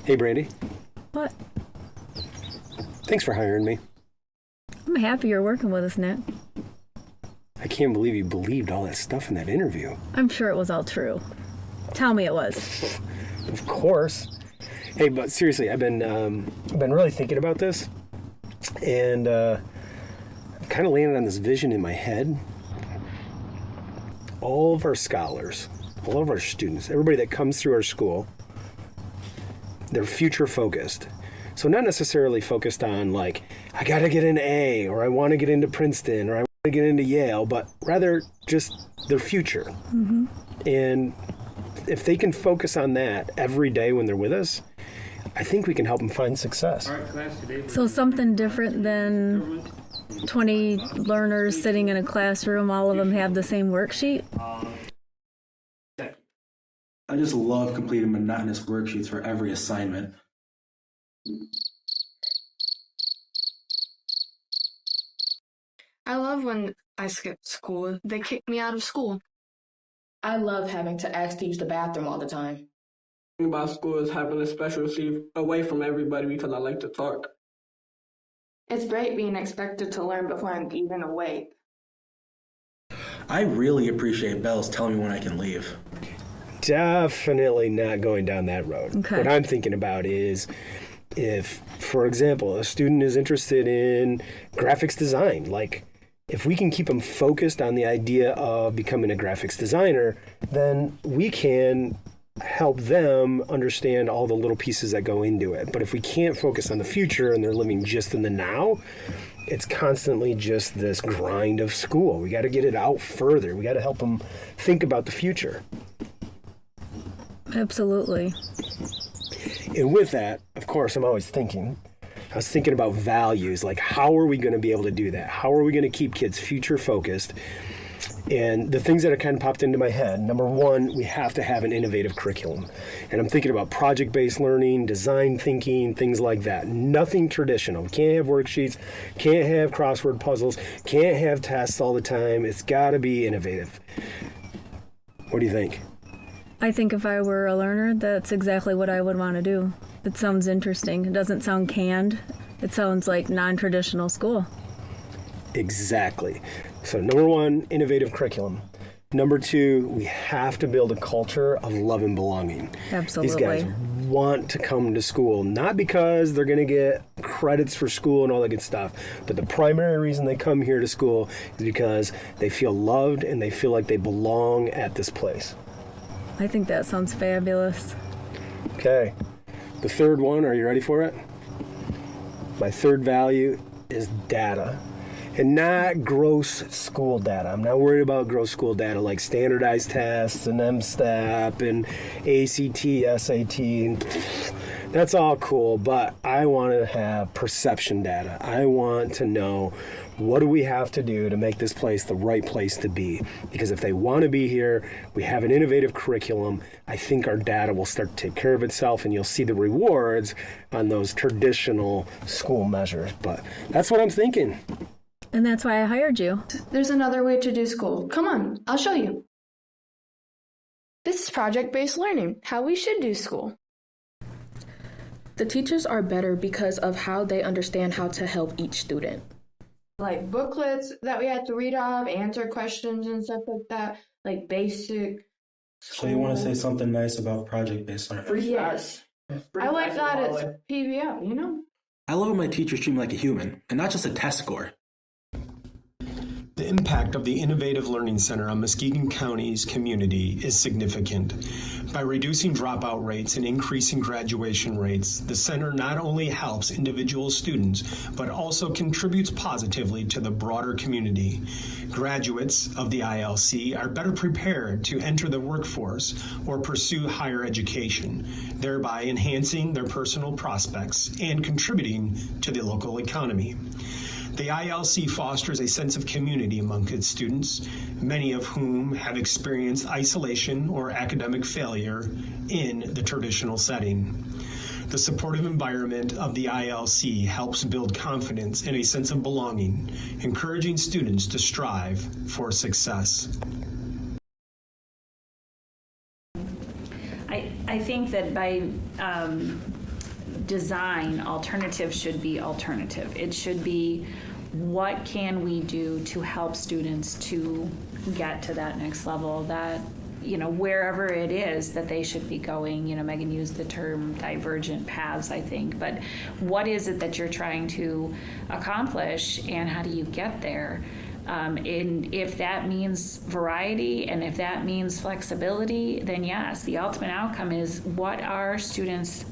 Hey, Brandy. What? Thanks for hiring me. I'm happy you're working with us, Nick. I can't believe you believed all that stuff in that interview. I'm sure it was all true. Tell me it was. Of course. Hey, but seriously, I've been really thinking about this, and I've kind of landed on this vision in my head. All of our scholars, all of our students, everybody that comes through our school, they're future focused. So not necessarily focused on like, I got to get an A, or I want to get into Princeton, or I want to get into Yale, but rather just their future. Mm-hmm. And if they can focus on that every day when they're with us, I think we can help them find success. So something different than 20 learners sitting in a classroom, all of them have the same worksheet? I just love completing monotonous worksheets for every assignment. I love when I skip school. They kick me out of school. I love having to ask to use the bathroom all the time. About school is having a special seat away from everybody because I like to talk. It's great being expected to learn before I'm even awake. I really appreciate Bells telling me when I can leave. Definitely not going down that road. Okay. What I'm thinking about is if, for example, a student is interested in graphics design, like if we can keep them focused on the idea of becoming a graphics designer, then we can help them understand all the little pieces that go into it. But if we can't focus on the future and they're living just in the now, it's constantly just this grind of school. We got to get it out further. We got to help them think about the future. Absolutely. And with that, of course, I was thinking about values, like how are we going to be able to do that? How are we going to keep kids future focused? And the things that are kind of popped into my head, number one, we have to have an innovative curriculum. And I'm thinking about project-based learning, design thinking, things like that. Nothing traditional. We can't have worksheets, can't have crossword puzzles, can't have tests all the time. It's got to be innovative. What do you think? I think if I were a learner, that's exactly what I would want to do. It sounds interesting. It doesn't sound canned. It sounds like non-traditional school. Exactly. So number one, innovative curriculum. Number two, we have to build a culture of love and belonging. Absolutely. These guys want to come to school, not because they're going to get credits for school and all that good stuff, but the primary reason they come here to school is because they feel loved and they feel like they belong at this place. I think that sounds fabulous. Okay. The third one, are you ready for it? My third value is data. And not gross school data. I'm not worried about gross school data like standardized tests and MSTEP and ACT, SAT. And that's all cool, but I want to have perception data. I want to know what do we have to do to make this place the right place to be? Because if they want to be here, we have an innovative curriculum, I think our data will start to take care of itself and you'll see the rewards on those traditional school measures. But that's what I'm thinking. And that's why I hired you. There's another way to do school. Come on, I'll show you. This is project-based learning, how we should do school. The teachers are better because of how they understand how to help each student. Like booklets that we had to read off, answer questions and stuff like that, like basic. So you want to say something nice about project-based learning? Yes. I like that it's PBL, you know? I love when my teachers treat me like a human and not just a test score. The impact of the Innovative Learning Center on Muskegon County's community is significant. By reducing dropout rates and increasing graduation rates, the center not only helps individual students, but also contributes positively to the broader community. Graduates of the ILC are better prepared to enter the workforce or pursue higher education, thereby enhancing their personal prospects and contributing to the local economy. The ILC fosters a sense of community among its students, many of whom have experienced isolation or academic failure in the traditional setting. The supportive environment of the ILC helps build confidence and a sense of belonging, encouraging students to strive for success. I think that by design, alternative should be alternative. It should be, what can we do to help students to get to that next level, that, you know, wherever it is that they should be going. You know, Megan used the term divergent paths, I think, but what is it that you're trying to accomplish, and how do you get there? And if that means variety, and if that means flexibility, then yes, the ultimate outcome is, what are students,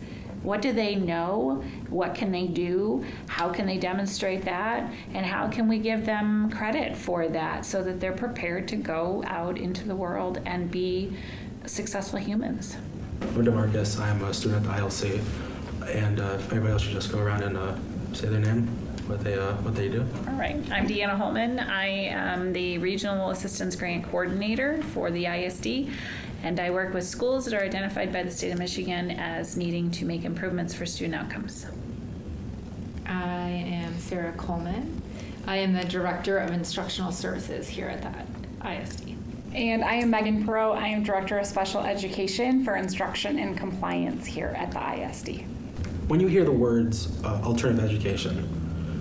what do they know? What can they do? How can they demonstrate that? And how can we give them credit for that so that they're prepared to go out into the world and be successful humans? I'm DeMarcus. I'm a student at the ILC, and everybody else should just go around and say their name, what they do. All right. I'm Deanna Holtman. I am the Regional Assistance Grant Coordinator for the ISD, and I work with schools that are identified by the state of Michigan as needing to make improvements for student outcomes. I am Sarah Coleman. I am the Director of Instructional Services here at the ISD. And I am Megan Perot. I am Director of Special Education for Instruction and Compliance here at the ISD. When you hear the words alternative education,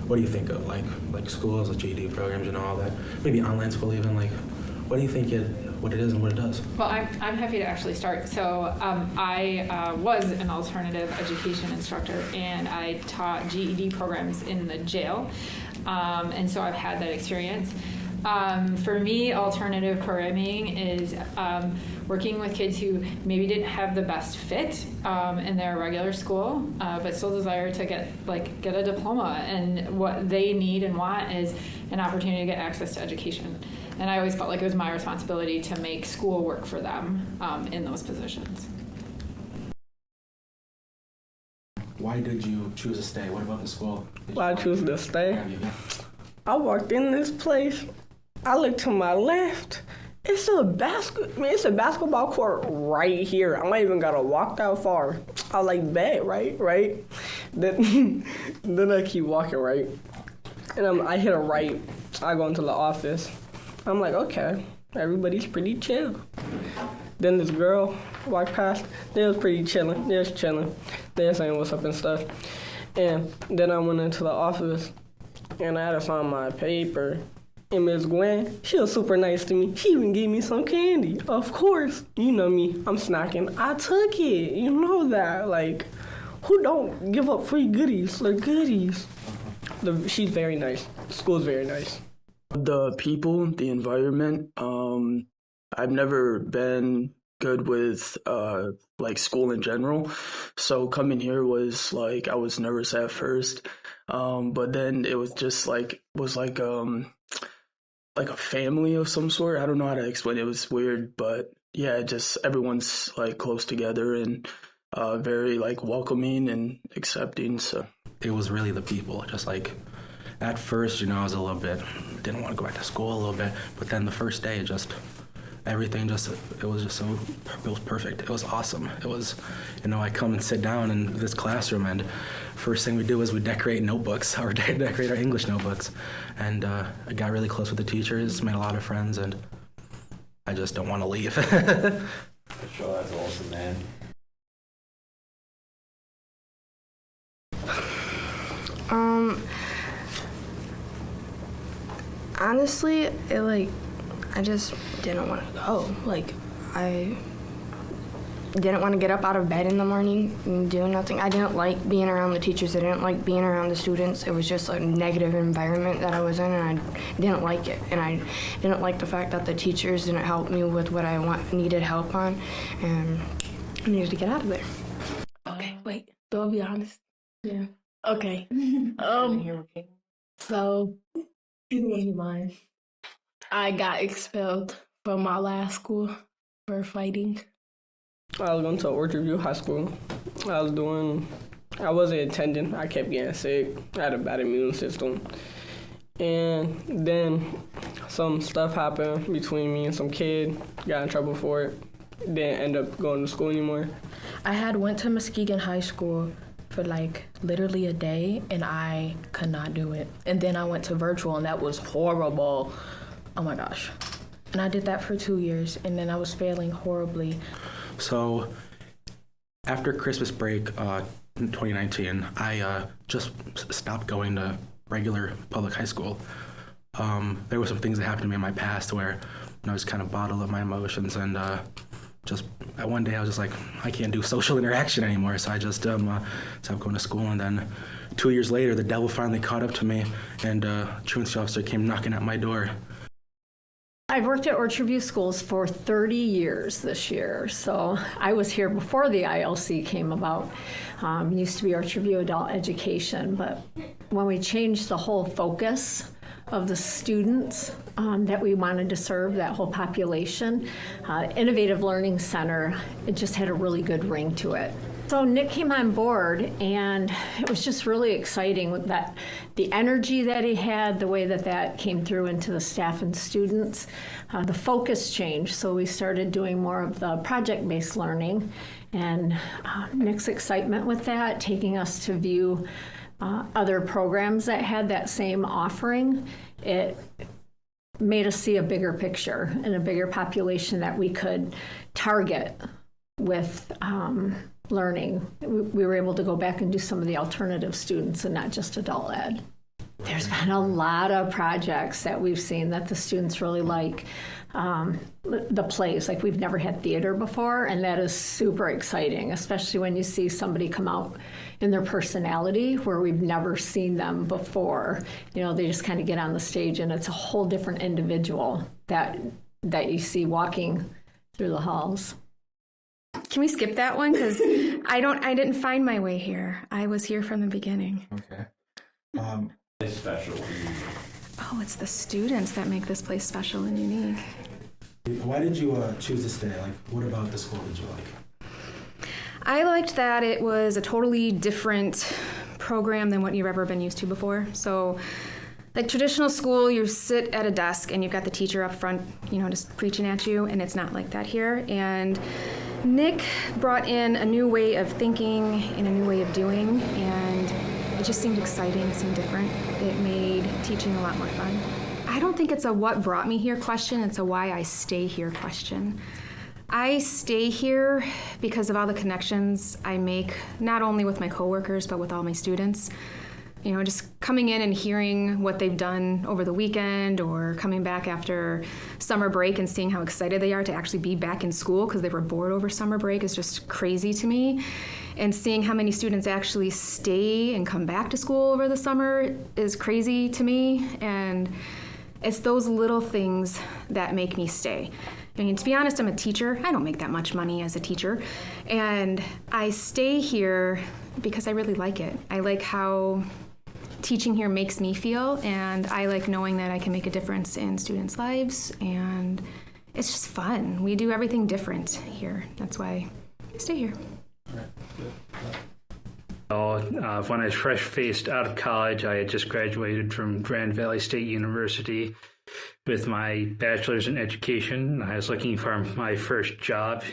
what do you think of? Like schools, like GED programs, you know, all that. Maybe online school even. Like, what do you think what it is and what it does? Well, I'm happy to actually start. So I was an alternative education instructor, and I taught GED programs in the jail. And so I've had that experience. For me, alternative programming is working with kids who maybe didn't have the best fit in their regular school, but still desire to get a diploma. And what they need and want is an opportunity to get access to education. And I always felt like it was my responsibility to make school work for them in those positions. Why did you choose to stay? What about the school? Why I choose to stay? Yeah. I walked in this place. I looked to my left. It's a basketball court right here. I ain't even gotta walk that far. I like bet, right? Then I keep walking right, and I hit a right. I go into the office. I'm like, okay, everybody's pretty chill. Then this girl walked past. They was pretty chilling. They was chilling. They was saying what's up and stuff. And then I went into the office, and I had to sign my paper. And Ms. Gwen, she was super nice to me. She even gave me some candy. Of course, you know me, I'm snacking. I took it, you know that. Like, who don't give up free goodies? Like, goodies. She's very nice. The school's very nice. The people, the environment, I've never been good with like school in general. So coming here was like, I was nervous at first. But then it was just like a family of some sort. I don't know how to explain it. It was weird, but yeah, just everyone's like close together and very like welcoming and accepting. So it was really the people. Just like at first, you know, I was a little bit, didn't want to go back to school a little bit, but then the first day, it was perfect. It was awesome. It was, you know, I come and sit down in this classroom, and first thing we do is we decorate notebooks, or decorate our English notebooks. And I got really close with the teachers, made a lot of friends, and I just don't want to leave. For sure, that's awesome, man. Honestly, I just didn't want to go. I didn't want to get up out of bed in the morning and do nothing. I didn't like being around the teachers. I didn't like being around the students. It was just a negative environment that I was in, and I didn't like it. And I didn't like the fact that the teachers didn't help me with what I needed help on, and I needed to get out of there. Okay, wait. Do I be honest? Yeah. Okay. So, I got expelled from my last school for fighting. I was going to Orchard View High School. I wasn't attending. I kept getting sick. I had a bad immune system. And then some stuff happened between me and some kid. Got in trouble for it. Didn't end up going to school anymore. I had went to Muskegon High School for literally a day, and I could not do it. And then I went to virtual, and that was horrible. Oh my gosh. And I did that for 2 years, and then I was failing horribly. So after Christmas break, in 2019, I just stopped going to regular public high school. There were some things that happened to me in my past where I was kind of bottled up my emotions, and just one day I was just like, I can't do social interaction anymore, so I just stopped going to school. And then 2 years later, the devil finally caught up to me, and a truancy officer came knocking at my door. I've worked at Orchard View Schools for 30 years this year, so I was here before the ILC came about. Used to be Orchard View Adult Education, but when we changed the whole focus of the students that we wanted to serve, that whole population, Innovative Learning Center, it just had a really good ring to it. So Nick came on board, and it was just really exciting with that, the energy that he had, the way that that came through into the staff and students. The focus changed, so we started doing more of the project-based learning, and Nick's excitement with that, taking us to view other programs that had that same offering, it made us see a bigger picture and a bigger population that we could target with learning. We were able to go back and do some of the alternative students and not just adult ed. There's been a lot of projects that we've seen that the students really like. The plays, like we've never had theater before, and that is super exciting, especially when you see somebody come out in their personality where we've never seen them before. You know, they just kind of get on the stage and it's a whole different individual that you see walking through the halls. Can we skip that one? Because I didn't find my way here. I was here from the beginning. Okay. It's special. Oh, it's the students that make this place special and unique. Why did you choose to stay? Like, what about the school did you like? I liked that it was a totally different program than what you've ever been used to before. So, like traditional school, you sit at a desk and you've got the teacher up front, you know, just preaching at you, and it's not like that here. And Nick brought in a new way of thinking and a new way of doing, and it just seemed exciting, seemed different. It made teaching a lot more fun. I don't think it's a what brought me here question, it's a why I stay here question. I stay here because of all the connections I make, not only with my coworkers, but with all my students. You know, just coming in and hearing what they've done over the weekend, or coming back after summer break and seeing how excited they are to actually be back in school because they were bored over summer break is just crazy to me. And seeing how many students actually stay and come back to school over the summer is crazy to me. And it's those little things that make me stay. I mean, to be honest, I'm a teacher. I don't make that much money as a teacher. And I stay here because I really like it. I like how teaching here makes me feel, and I like knowing that I can make a difference in students' lives, and it's just fun. We do everything different here. That's why I stay here. When I was fresh-faced out of college, I had just graduated from Grand Valley State University with my bachelor's in education. I was looking for my first job,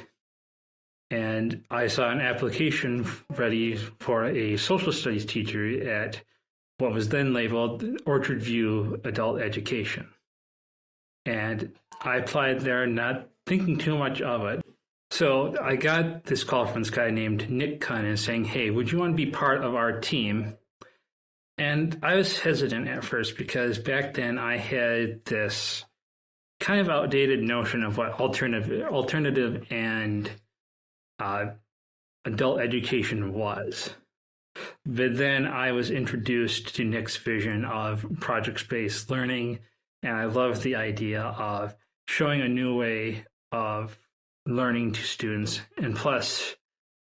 and I saw an application ready for a social studies teacher at what was then labeled Orchard View Adult Education. And I applied there not thinking too much of it. So I got this call from this guy named Nick Cunnin saying, hey, would you want to be part of our team? And I was hesitant at first because back then I had this kind of outdated notion of what alternative and adult education was. But then I was introduced to Nick's vision of project-based learning, and I loved the idea of showing a new way of learning to students. And plus,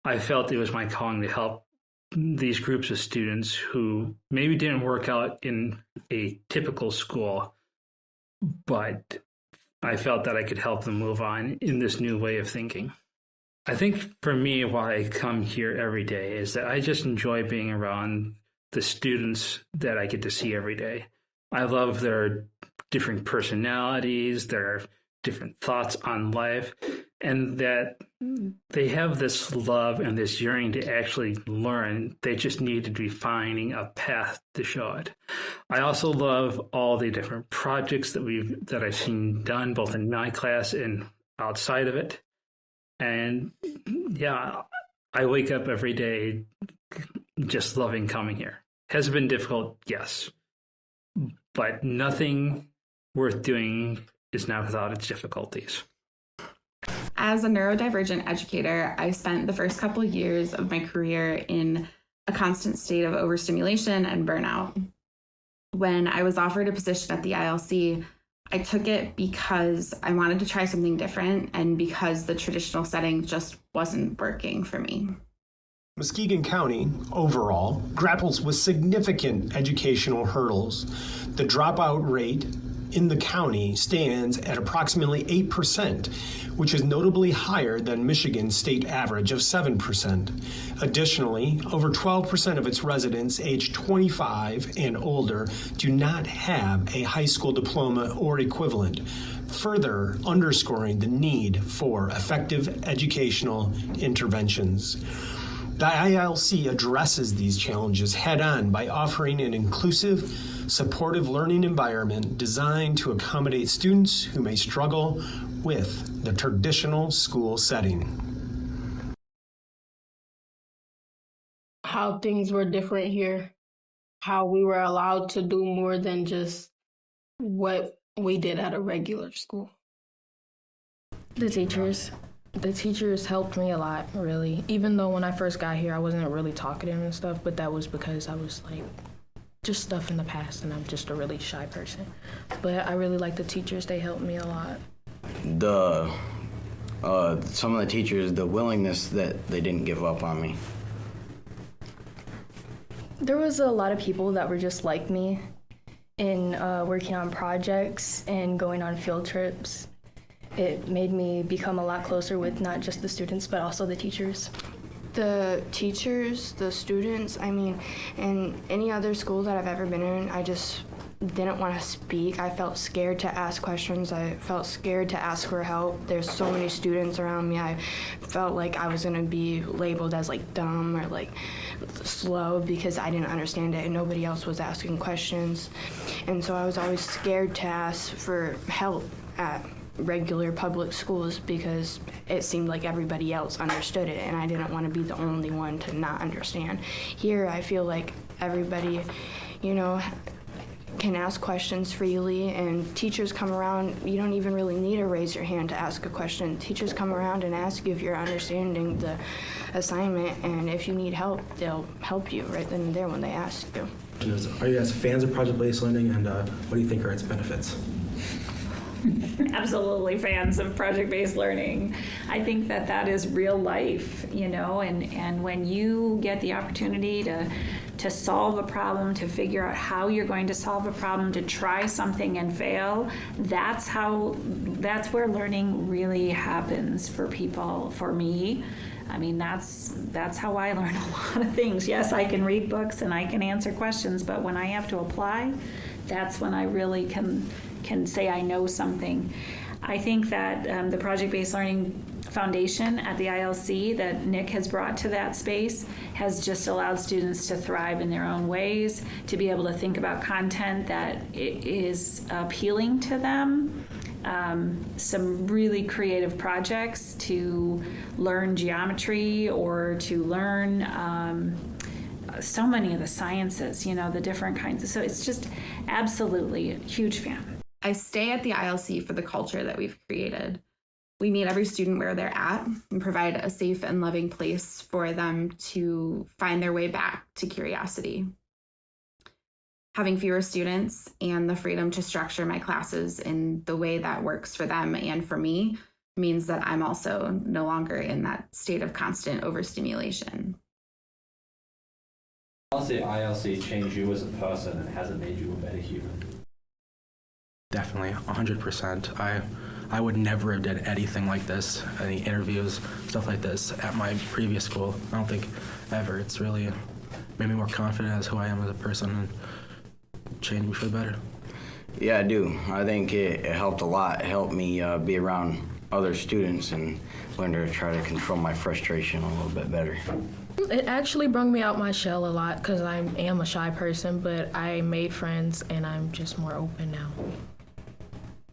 I felt it was my calling to help these groups of students who maybe didn't work out in a typical school, but I felt that I could help them move on in this new way of thinking. I think for me, why I come here every day is that I just enjoy being around the students that I get to see every day. I love their different personalities, their different thoughts on life, and that they have this love and this yearning to actually learn. They just need to be finding a path to show it. I also love all the different projects that I've seen done both in my class and outside of it. And yeah, I wake up every day just loving coming here. Has it been difficult? Yes. But nothing worth doing is not without its difficulties. As a neurodivergent educator, I spent the first couple of years of my career in a constant state of overstimulation and burnout. When I was offered a position at the ILC, I took it because I wanted to try something different and because the traditional setting just wasn't working for me. Muskegon County, overall, grapples with significant educational hurdles. The dropout rate in the county stands at approximately 8%, which is notably higher than Michigan's state average of 7%. Additionally, over 12% of its residents aged 25 and older do not have a high school diploma or equivalent, further underscoring the need for effective educational interventions. The ILC addresses these challenges head-on by offering an inclusive, supportive learning environment designed to accommodate students who may struggle with the traditional school setting. How things were different here, how we were allowed to do more than just what we did at a regular school. The teachers. The teachers helped me a lot, really. Even though when I first got here, I wasn't really talkative and stuff, but that was because I was like, just stuff in the past, and I'm just a really shy person. But I really like the teachers. They helped me a lot. Some of the teachers, the willingness that they didn't give up on me. There was a lot of people that were just like me in working on projects and going on field trips. It made me become a lot closer with not just the students, but also the teachers. The teachers, the students, I mean, in any other school that I've ever been in, I just didn't want to speak. I felt scared to ask questions. I felt scared to ask for help. There's so many students around me. I felt like I was going to be labeled as like dumb or like slow because I didn't understand it and nobody else was asking questions. And so I was always scared to ask for help at regular public schools because it seemed like everybody else understood it and I didn't want to be the only one to not understand. Here I feel like everybody, can ask questions freely and teachers come around. You don't even really need to raise your hand to ask a question. Teachers come around and ask you if you're understanding the assignment, and if you need help, they'll help you right then and there when they ask you. Are you guys fans of project-based learning, and what do you think are its benefits? Absolutely fans of project-based learning. I think that is real life, and when you get the opportunity to solve a problem, to figure out how you're going to solve a problem, to try something and fail, that's where learning really happens for people, for me. I mean, that's how I learn a lot of things. Yes, I can read books and I can answer questions, but when I have to apply, that's when I really can say I know something. I think that the project-based learning foundation at the ILC that Nick has brought to that space has just allowed students to thrive in their own ways, to be able to think about content that is appealing to them. Some really creative projects to learn geometry or to learn so many of the sciences, the different kinds. So it's just absolutely a huge fan. I stay at the ILC for the culture that we've created. We meet every student where they're at and provide a safe and loving place for them to find their way back to curiosity. Having fewer students and the freedom to structure my classes in the way that works for them and for me means that I'm also no longer in that state of constant overstimulation. I'll say ILC changed you as a person and has it made you a better human? Definitely, 100%. I would never have done anything like this, any interviews, stuff like this at my previous school. I don't think ever. It's really made me more confident as who I am as a person and changed me for the better. Yeah, I do. I think it helped a lot. It helped me be around other students and learn to try to control my frustration a little bit better. It actually brought me out my shell a lot because I am a shy person, but I made friends and I'm just more open now.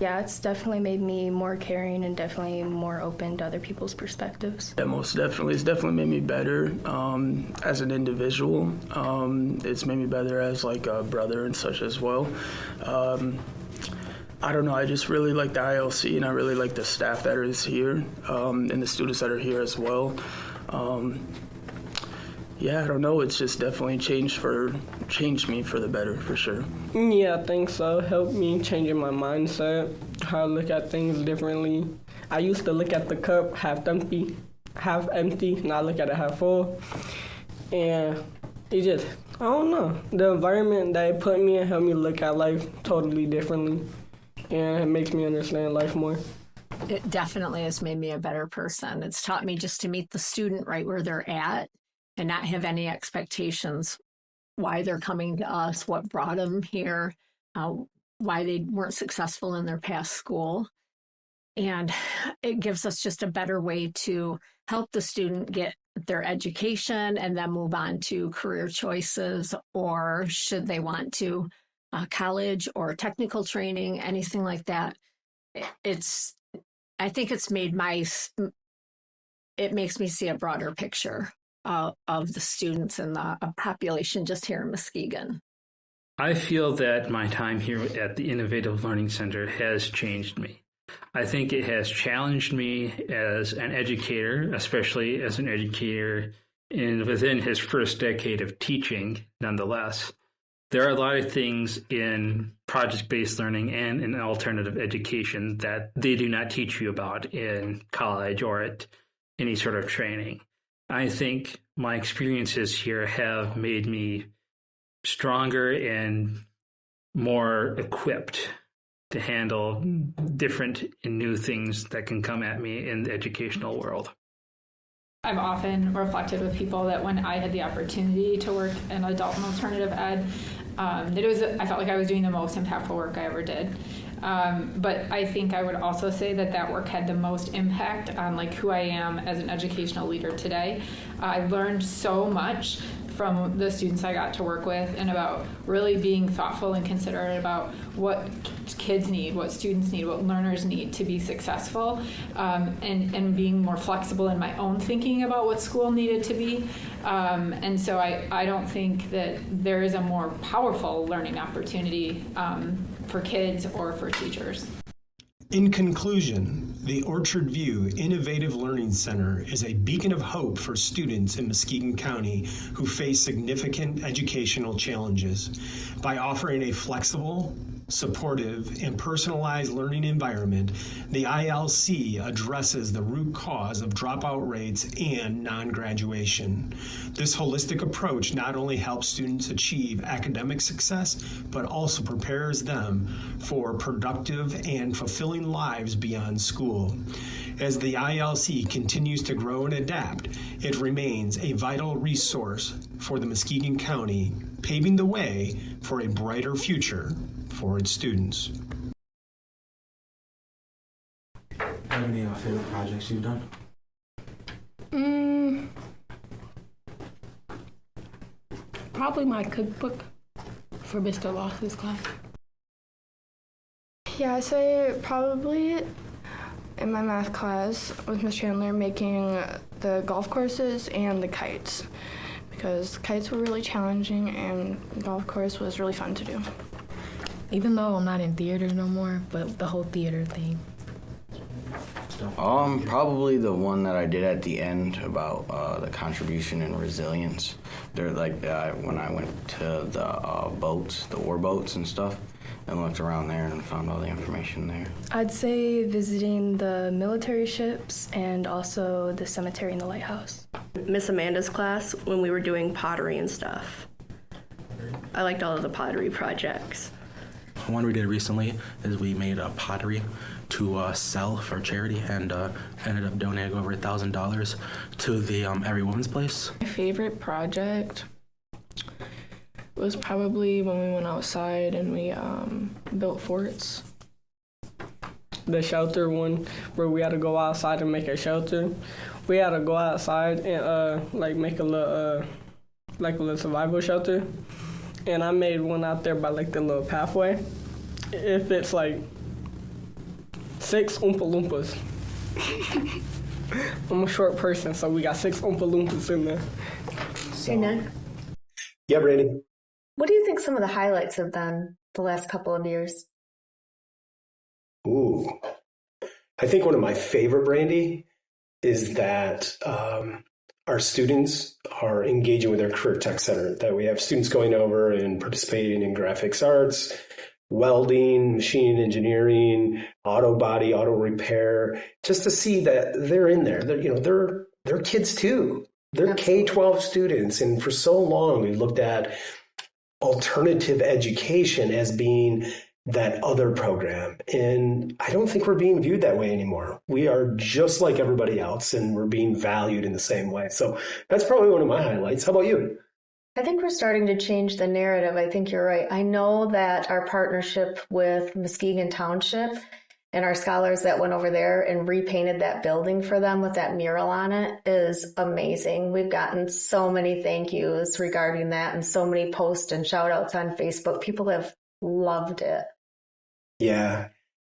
Yeah, it's definitely made me more caring and definitely more open to other people's perspectives. Yeah, most definitely. It's definitely made me better as an individual. It's made me better as like a brother and such as well. I don't know, I just really like the ILC and I really like the staff that is here and the students that are here as well. Yeah, I don't know, it's just definitely changed me for the better, for sure. Yeah, I think so. Helped me changing my mindset, how I look at things differently. I used to look at the cup half empty, now I look at it half full. And it just, I don't know, the environment that it put me in helped me look at life totally differently. And it makes me understand life more. It definitely has made me a better person. It's taught me just to meet the student right where they're at and not have any expectations why they're coming to us, what brought them here, why they weren't successful in their past school. And it gives us just a better way to help the student get their education and then move on to career choices, or should they want to college or technical training, anything like that. I think it's made it makes me see a broader picture of the students and the population just here in Muskegon. I feel that my time here at the Innovative Learning Center has changed me. I think it has challenged me as an educator, especially as an educator within his first decade of teaching, nonetheless. There are a lot of things in project-based learning and in alternative education that they do not teach you about in college or at any sort of training. I think my experiences here have made me stronger and more equipped to handle different and new things that can come at me in the educational world. I've often reflected with people that when I had the opportunity to work in adult and alternative ed, I felt like I was doing the most impactful work I ever did. But I think I would also say that work had the most impact on like who I am as an educational leader today. I learned so much from the students I got to work with and about really being thoughtful and considerate about what kids need, what students need, what learners need to be successful, and being more flexible in my own thinking about what school needed to be. And so I don't think that there is a more powerful learning opportunity for kids or for teachers. In conclusion, the Orchard View Innovative Learning Center is a beacon of hope for students in Muskegon County who face significant educational challenges. By offering a flexible, supportive, and personalized learning environment, the ILC addresses the root cause of dropout rates and non-graduation. This holistic approach not only helps students achieve academic success, but also prepares them for productive and fulfilling lives beyond school. As the ILC continues to grow and adapt, it remains a vital resource for the Muskegon County, paving the way for a brighter future for its students. Have any favorite projects you've done? Probably my cookbook for Mr. Loss's class. Yeah, I say probably in my math class with Ms. Chandler making the golf courses and the kites, because kites were really challenging and the golf course was really fun to do. Even though I'm not in theater no more, but the whole theater thing. Probably the one that I did at the end about the contribution and resilience. They're like when I went to the boats, the war boats and stuff, and looked around there and found all the information there. I'd say visiting the military ships and also the cemetery and the lighthouse. Miss Amanda's class when we were doing pottery and stuff. I liked all of the pottery projects. One we did recently is we made a pottery to sell for charity and ended up donating over $1,000 to the Every Woman's Place. My favorite project was probably when we went outside and we built forts. The shelter one, where we had to go outside and make a shelter. We had to go outside and make a little survival shelter. And I made one out there by like the little pathway. It fits like 6 Oompa Loompas. I'm a short person, so we got 6 Oompa Loompas in there. Hey, Nick. Yeah, Brady. What do you think some of the highlights have been the last couple of years? Ooh. I think one of my favorite, Brandy, is that our students are engaging with our Career Tech Center, that we have students going over and participating in graphics arts, welding, machine engineering, auto body, auto repair, just to see that they're in there. They're kids too. They're K-12 students. And for so long, we looked at alternative education as being that other program. And I don't think we're being viewed that way anymore. We are just like everybody else, and we're being valued in the same way. So that's probably one of my highlights. How about you? I think we're starting to change the narrative. I think you're right. I know that our partnership with Muskegon Township and our scholars that went over there and repainted that building for them with that mural on it is amazing. We've gotten so many thank yous regarding that and so many posts and shout outs on Facebook. People have loved it. Yeah.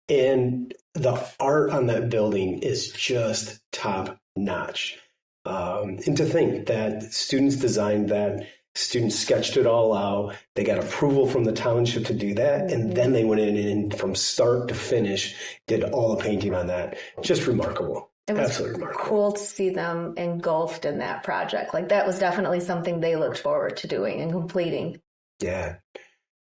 And the art on that building is just top notch. And to think that students designed that, students sketched it all out. They got approval from the township to do that. And then they went in and from start to finish, did all the painting on that. Just remarkable. It was Absolutely remarkable. cool to see them engulfed in that project. Like that was definitely something they looked forward to doing and completing. Yeah.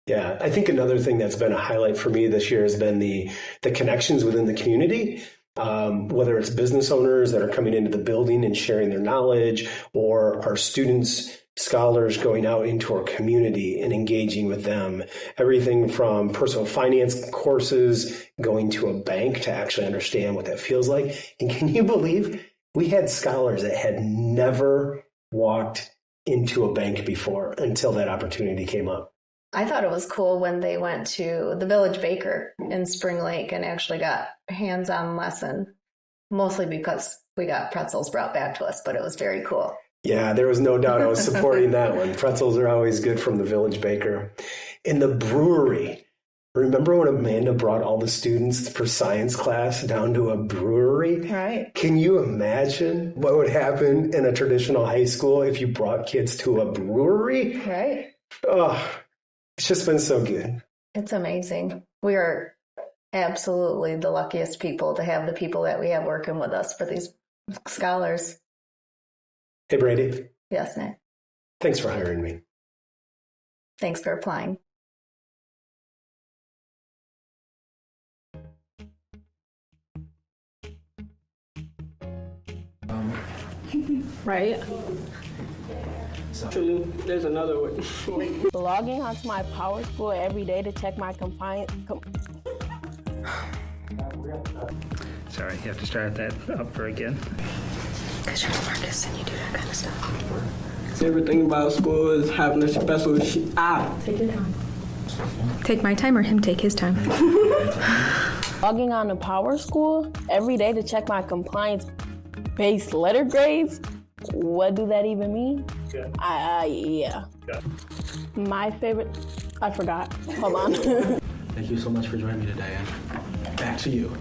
Yeah. I think another thing that's been a highlight for me this year has been the connections within the community. Whether it's business owners that are coming into the building and sharing their knowledge, or our students, scholars going out into our community and engaging with them. Everything from personal finance courses, going to a bank to actually understand what that feels like. And can you believe we had scholars that had never walked into a bank before until that opportunity came up? I thought it was cool when they went to the Village Baker in Spring Lake and actually got a hands-on lesson, mostly because we got pretzels brought back to us, but it was very cool. Yeah, there was no doubt I was supporting that one. Pretzels are always good from the Village Baker. In the brewery, remember when Amanda brought all the students for science class down to a brewery? Right. Can you imagine what would happen in a traditional high school if you brought kids to a brewery? Right. Oh, it's just been so good. It's amazing. We are absolutely the luckiest people to have the people that we have working with us for these scholars. Hey, Brady. Yes, Nick. Thanks for hiring me. Thanks for applying. Right? Actually, there's another way. Logging onto my Power School every day to check my compliance. Sorry, you have to start that over again. Because you're an artist and you do that kind of stuff. Favorite thing about school is having a special Take your time. Take my time or him take his time. Logging on to Power School every day to check my compliance-based letter grades. What do that even mean? Yeah. My favorite, I forgot. Hold on. Thank you so much for joining me today, and back to you.